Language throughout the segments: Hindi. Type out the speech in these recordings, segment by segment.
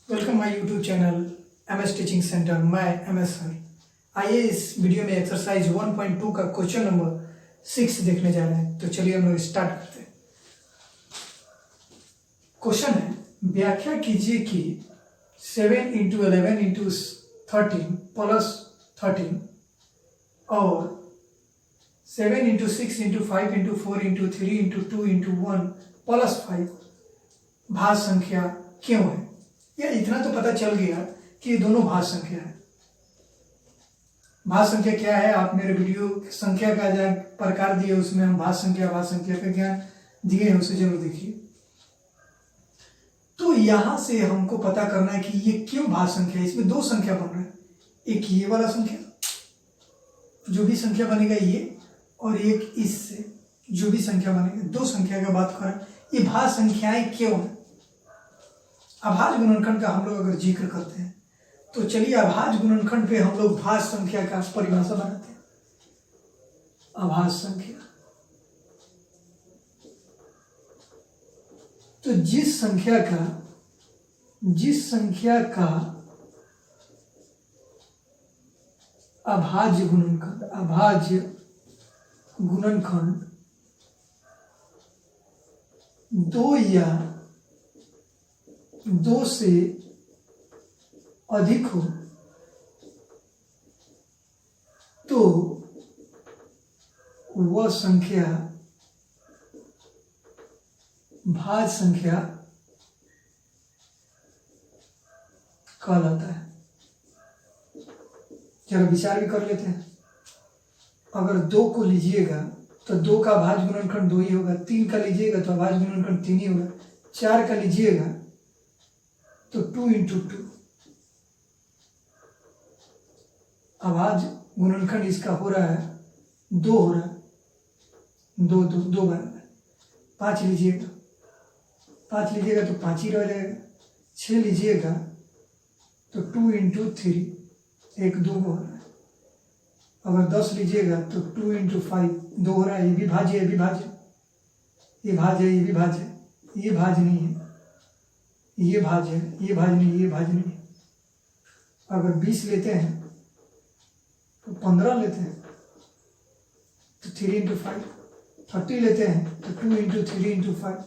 Welcome my YouTube channel MS teaching centre. मैं एमएस सर। आइए इस वीडियो में एक्सरसाइज 1.2 का क्वेश्चन नंबर 6 देखने जा रहे हैं। तो चलिए हम लोग स्टार्ट करते हैं। क्वेश्चन है, व्याख्या कीजिए कि 7 × 11 × 13 प्लस 13 और 7 × 6 × 5 × 4 × 3 × 2 × 1 प्लस 5 भाज्य संख्या क्यों है। या इतना तो पता चल गया कि ये दोनों भाज्य संख्या है। भाज्य संख्या क्या है, आप मेरे वीडियो संख्या का जो प्रकार दिए उसमें हम भाज्य संख्या का ज्ञान दिए हैं, उसे जरूर देखिए। तो यहां से हमको पता करना है कि ये क्यों भाज्य संख्या है। इसमें दो संख्या बन रहा है, एक ये वाला संख्या जो भी संख्या बनेगा ये, और एक इससे जो भी संख्या बनेगा, दो संख्या का बात कर। ये भाज्य संख्याएं क्यों है। अभाज्य गुणनखंड का हम लोग अगर जिक्र करते हैं तो चलिए अभाज्य गुणनखंड पे हम लोग भाज्य संख्या का परिभाषा बनाते हैं। अभाज्य संख्या तो जिस संख्या का अभाज्य गुणनखंड दो या दो से अधिक हो तो वह संख्या भाज्य संख्या कहलाता है। जरा विचार भी कर लेते हैं। अगर 2 को लीजिएगा तो 2 का अभाज्य गुणनखंड 2 ही होगा। 3 का लीजिएगा तो अभाज्य गुणनखंड 3 ही होगा। 4 का लीजिएगा तो 2 × 2 अभाज्य गुणनखंड इसका हो रहा है 2 हो रहा है, 2 बराबर। 5 लीजिएगा तो 5 ही रह जाएगा। 6 लीजिएगा तो 2 × 3 1 2 हो रहा है। अगर 10 लीजिएगा तो 2 × 5 2 हो रहा है। ये भी भाज्य है, ये भी भाज्य, ये भाज्य है, ये भी भाज्य है। ये भाज्य नहीं है, ये भाज्य है, ये भाज्य नहीं, ये भाज्य नहीं। अगर 20 लेते हैं तो 15 लेते हैं तो 3 × 5, 30 लेते हैं तो 2 × 3 × 5,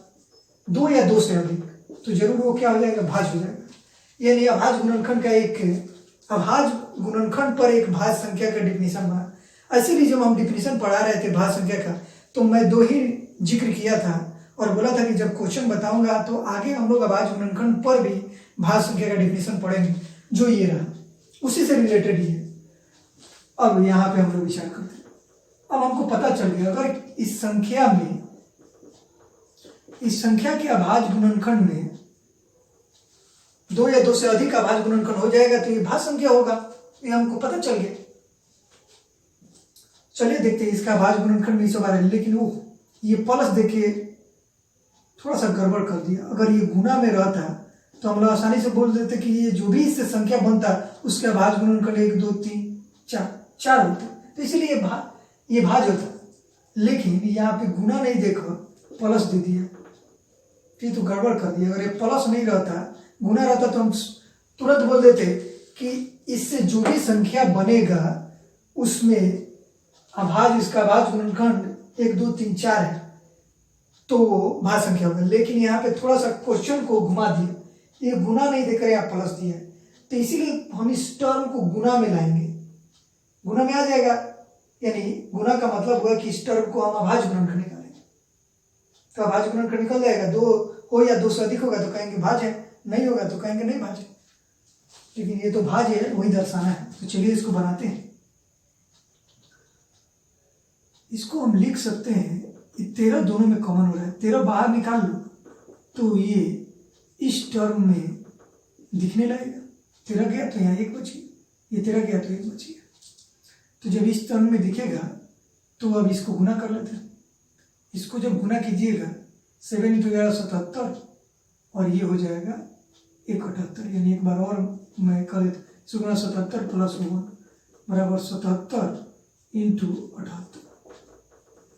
2 या 2 से अधिक तो जरूर वो क्या हो जाएगा, भाज्य हो जाएगा। यानी अभाज्य गुणनखंड का अभाज्य गुणनखंड पर एक भाज्य संख्या का डिफिनीशन बना। इसीलिए जब हम डिफिनीशन पढ़ा रहे थे भाज्य संख्या का तो मैं 2 ही जिक्र किया था और बोला था कि जब क्वेश्चन बताऊंगा तो आगे हम लोग अभाज्य गुणनखंड पर भी भाज्य संख्या का डिफिनीशन पढ़ेंगे, जो ये रहा, उसी से रिलेटेड ही है। अब यहाँ पे हम लोग विचार करते हैं। अब हमको पता चल गया अगर इस संख्या के अभाज्य गुणनखंड में 2 या 2 से अधिक अभाज्य गुणनखंड हो जाएगा तो ये भाज्य संख्या होगा। ये हमको पता चल गया। चलिए देखते हैं इसका अभाज्य गुणनखंड 20 है, लेकिन वो ये प्लस देखिए थोड़ा सा गड़बड़ कर दिया। अगर ये गुना में रहता तो हम लोग आसानी से बोल देते कि ये जो भी इससे संख्या बनता उसके अभाज्य गुणनखंड 1 2 3 4 होता। तो इसलिए ये भाज्य होता, लेकिन यहाँ पे गुना नहीं देखो, प्लस दे दिया, ये तो गड़बड़ कर दिया। अगर ये प्लस नहीं रहता, गुना रहता तो हम तुरंत बोल देते कि इससे जो भी संख्या बनेगा उसमें इसका अभाज्य गुणनखंड 1 2 3 4 है तो भाज्य संख्या होगा। लेकिन यहाँ पे थोड़ा सा क्वेश्चन को घुमा दिया, ये गुना नहीं देकर यहाँ प्लस दिया है, तो इसीलिए हम इस टर्म को गुना में लाएंगे। गुना में आ जाएगा, यानी गुना का मतलब हुआ कि इस टर्म को हम अभाज्य गुणनखंड निकालेंगे तो अभाज्य गुणनखंड निकल जाएगा। 2 हो या 2 से अधिक होगा तो कहेंगे भाज्य है, नहीं होगा तो कहेंगे नहीं भाज्य। लेकिन ये तो भाज्य है, वही दर्शाना है। तो चलिए इसको बनाते हैं। इसको हम लिख सकते हैं, 13 दोनों में कॉमन हो रहा है, 13 बाहर निकाल लो तो ये इस टर्म में दिखने लगेगा। 13 गया तो यहाँ 1 बची, ये 13 गया तो 1 बची। तो जब इस टर्म में दिखेगा तो अब इसको गुना कर लेते हैं। इसको जब गुना कीजिएगा 7 × 11 77 और ये हो जाएगा 178, यानी एक बार और मैं कर लेता हूँ। 77 + 1 बराबर 77 × 78।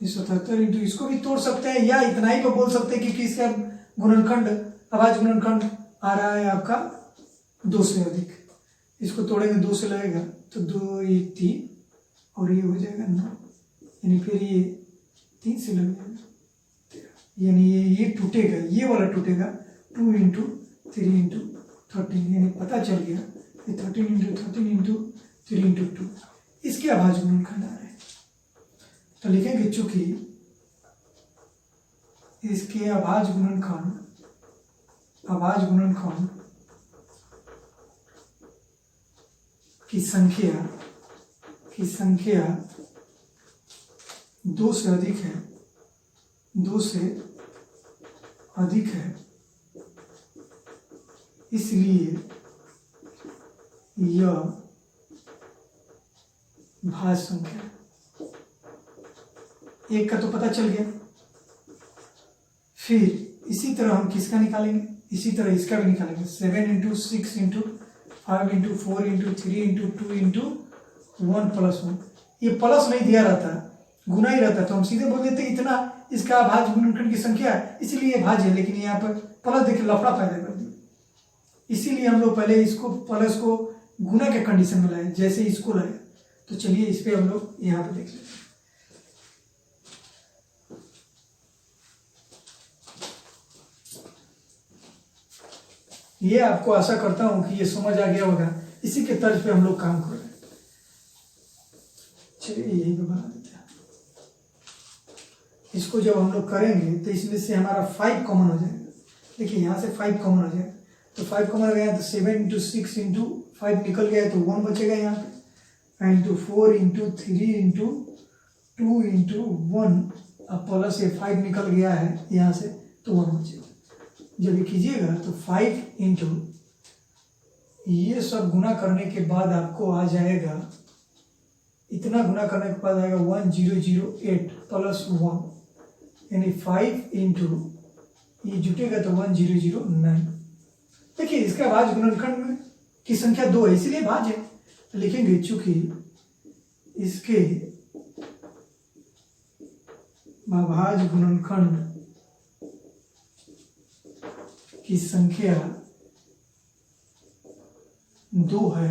77 इंटू इसको भी तोड़ सकते हैं या इतना ही तो बोल सकते हैं कि इसका गुणनखंड अभाज्य गुणनखंड आ रहा है आपका 2 से अधिक। इसको तोड़ेंगे 2 से लगेगा तो 2 1 3 और ये हो जाएगा 9, यानी फिर ये 3 से लग जाएगा 13, यानी ये टूटेगा, ये वाला टूटेगा 2 इंटू 3 इंटू 13, यानी पता चल गया कि 13 इंटू 13 इंटू 3 इंटू 2 इसके अभाज्य गुणनखंड आ रहे हैं। तो लिखेंगे चूंकि इसके अभाज्य गुणनखंड की संख्या 2 से अधिक है, 2 से अधिक है, इसलिए यह भाज्य संख्या है। एक का तो पता चल गया, फिर इसी तरह हम किसका निकालेंगे, इसी तरह इसका भी निकालेंगे। 7 into 6 into 5 into 4 into 3 into 2 into 1 plus 1, ये प्लस नहीं दिया रहता, गुना ही रहता तो हम सीधे बोल देते इतना इसका भाज्य गुणनखंड की संख्या है, इसीलिए भाज्य है। लेकिन यहाँ पर प्लस देखिए लफड़ा पैदा कर दिया, इसीलिए हम लोग पहले इसको प्लस को गुना के कंडीशन में लाए, जैसे इसको लाए। तो चलिए इस पे हम लोग यहाँ पे देख लेते हैं। ये आपको आशा करता हूं कि ये समझ आ गया होगा, इसी के तर्ज पे हम लोग काम कर रहे हैं। चलिए यही पे बना देते हैं। इसको जब हम लोग करेंगे तो इसमें से हमारा 5 कॉमन हो जाएगा। देखिए यहाँ से 5 कॉमन हो जाएगा, तो 5 कॉमन हो गया तो 7 इंटू 6 इंटू 5 निकल गया तो 1 बचेगा यहाँ पे, इंटू 4 इंटू 3 इंटू 2 इंटू 1, अब प्लस ये 5 निकल गया है यहाँ से तो 1 बचेगा। जब ये कीजिएगा तो 5 इंटू ये सब गुना करने के बाद आपको आ जाएगा, इतना गुना करने के बाद आएगा 1008 प्लस 1, यानी 5 इंटू ये जुटेगा तो 1009। देखिए इसका भाज्य गुणनखंड की संख्या 2 है, इसलिए भाज्य है। तो लिखेंगे चूंकि इसके अभाज्य गुणनखंड की संख्या 2 है,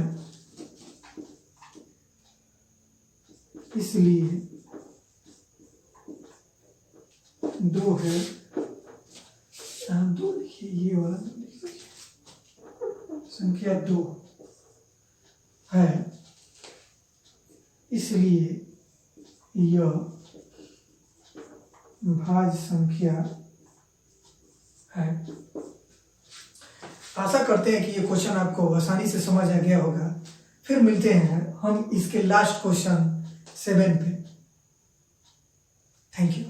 इसलिए 2 है, 2 लिखिए, ये वाला संख्या 2 है, इसलिए यह भाज्य संख्या है। आशा करते हैं कि ये क्वेश्चन आपको आसानी से समझ आ गया होगा। फिर मिलते हैं हम इसके लास्ट क्वेश्चन 7 पे। Thank you.